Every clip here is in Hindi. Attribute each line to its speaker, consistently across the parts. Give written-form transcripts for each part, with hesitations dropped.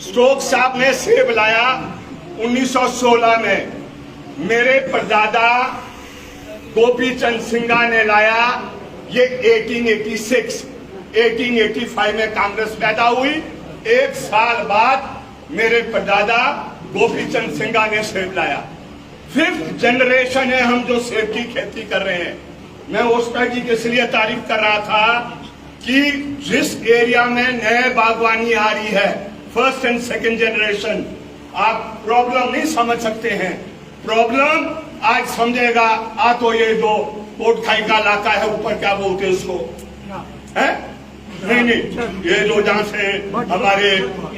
Speaker 1: स्टोक्स साहब ने सेब लाया 1916 में, मेरे परदादा गोपी चंद सिंघा ने लाया ये 1886, 1885 में कांग्रेस पैदा हुई। एक साल बाद मेरे परदादा गोपी चंद सिंघा ने सेब लाया। 5th जनरेशन है हम जो सेब की खेती कर रहे हैं। मैं ओस्टा जी के इसलिए तारीफ कर रहा था कि जिस एरिया में नए बागवानी आ रही है, 1st and 2nd जनरेशन, आप प्रॉब्लम नहीं समझ सकते हैं। प्रॉब्लम आज समझेगा आ तो ये जो कोटखाई का इलाका है, ऊपर क्या बोलते हैं उसको, है नहीं, ये जो जहाँ से हमारे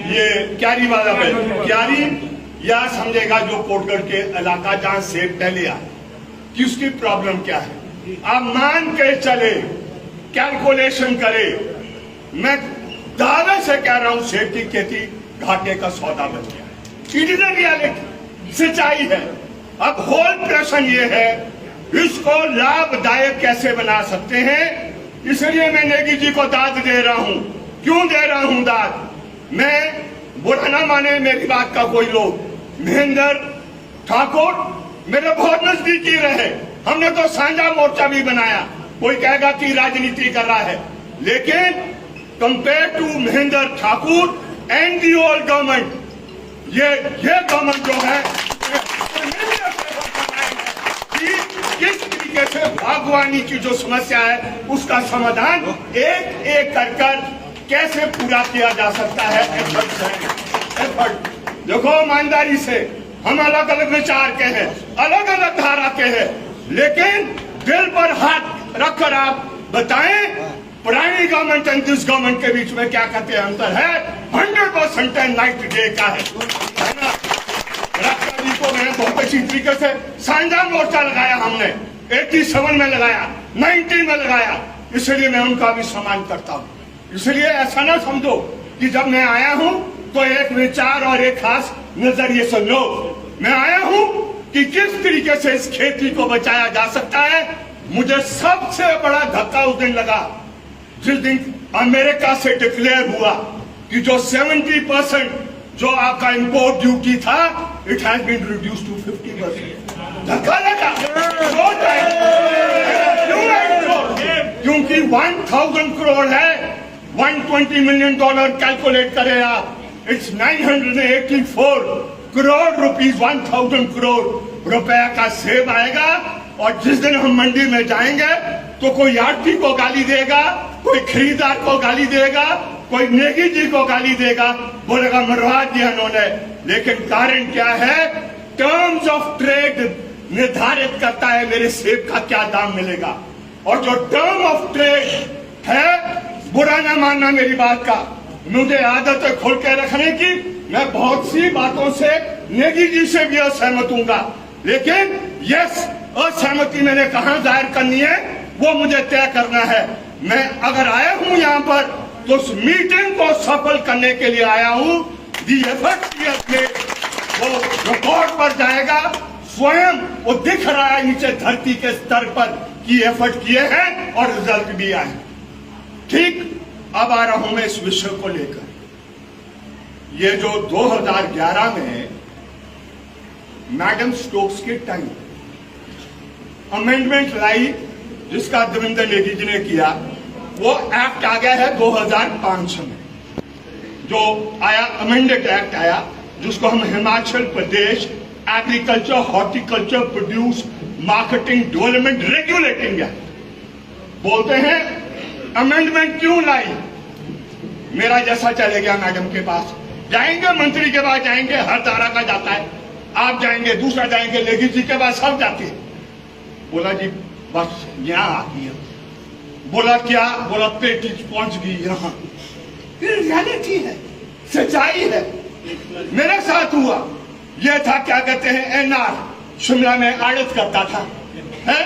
Speaker 1: ये क्यारी वाला है, क्यारी, या समझेगा जो कोटगढ़ के इलाका जहाँ सेब पहले आए, कि उसकी प्रॉब्लम क्या है। आप मान के चले, कैलकुलेशन करे, मैं दावे से कह रहा हूं सेब की खेती घाटे का सौदा बन गया है। इट इज रियलिटी, सच्चाई है। अब होल प्रश्न ये है इसको लाभदायक कैसे बना सकते हैं। इसलिए मैं नेगी जी को दाद दे रहा हूं। क्यों दे रहा हूं दाद? मैं बुरा ना माने मेरी बात का कोई लोग, महेंद्र ठाकुर मेरे बहुत नजदीकी रहे, हमने तो साझा मोर्चा भी बनाया। कोई कहेगा कि राजनीति कर रहा है, लेकिन compare to Mahendra Thakur and the old government, ये गवर्नमेंट जो है कि किस तरीके से बागवानी की जो समस्या है उसका समाधान एक एक कर कैसे पूरा किया जा सकता है। एफर्ट देखो, ईमानदारी से हम अलग अलग विचार के हैं, अलग अलग धारा के हैं, लेकिन दिल पर हाथ रखकर आप बताएं पुरानी गवर्नमेंट एंड दिस गवर्नमेंट के बीच में क्या कहते हैं अंतर है। 100% नाइट डे का है ना। राष्ट्रपति जी को मैंने बहुत अच्छी तरीके से साझा मोर्चा लगाया, हमने 87 में लगाया, 90 में लगाया, इसलिए मैं उनका भी सम्मान करता हूँ। इसलिए ऐसा ना समझो कि जब मैं आया हूँ तो एक विचार और एक खास नजरिए से लो। मैं आया हूँ कि किस तरीके से इस खेती को बचाया जा सकता है। मुझे सबसे बड़ा धक्का उस दिन लगा जिस दिन अमेरिका से डिक्लेयर हुआ कि जो 70% जो आपका इंपोर्ट ड्यूटी था, it has been reduced to 50%। धक्का लगा। क्योंकि 1000 करोड़ है, 120 मिलियन डॉलर कैलकुलेट करें आप, इट्स 984 करोड़ रुपीस, 1000 करोड़ रुपया का सेब आएगा। और जिस दिन हम मंडी में जाएंगे तो कोई यात्री को गाली देगा, कोई खरीदार को गाली देगा, कोई नेगी जी को गाली देगा, बोलेगा मरवा दिया उन्होंने। लेकिन कारण क्या है? टर्म्स ऑफ ट्रेड निर्धारित करता है मेरे सेब का क्या दाम मिलेगा। और जो टर्म ऑफ ट्रेड है, बुरा ना मानना मेरी बात का, मुझे आदत है खोल के रखने की। मैं बहुत सी बातों से नेगी जी से भी असहमत हूँगा, लेकिन यस, असहमति मैंने कहाँ जाहिर करनी है वो मुझे तय करना है। मैं अगर आया हूँ यहाँ पर तो उस मीटिंग को सफल करने के लिए आया हूँ। दी एफर्ट वो रिकॉर्ड पर जाएगा, स्वयं वो दिख रहा है नीचे धरती के स्तर पर कि एफर्ट किए हैं और रिजल्ट भी आए। ठीक, अब आ रहा हूं मैं इस विषय को लेकर। ये जो 2011 में मैडम स्टोक्स के टाइम अमेंडमेंट लाई, जिसका देवेंद्र नेगी जी ने किया, वो एक्ट आ गया है 2005 में, जो आया अमेंडेड एक्ट आया, जिसको हम Himachal Pradesh agriculture horticulture produce marketing development regulating act बोलते हैं। अमेंडमेंट क्यों लाई? मेरा जैसा चले गया मैडम के पास, जाएंगे मंत्री के पास, जाएंगे, हर धारा का जाता है, आप जाएंगे, दूसरा जाएंगे, नेगी जी के पास, सब जाते हैं। बोला जी बस यहाँ आती है। बोला क्या? बोला पेटी पहुंच गई यहाँ। रियलिटी है, सच्चाई है। मेरे साथ हुआ, यह था क्या कहते हैं एनआर, शिमला में आड़त करता था, है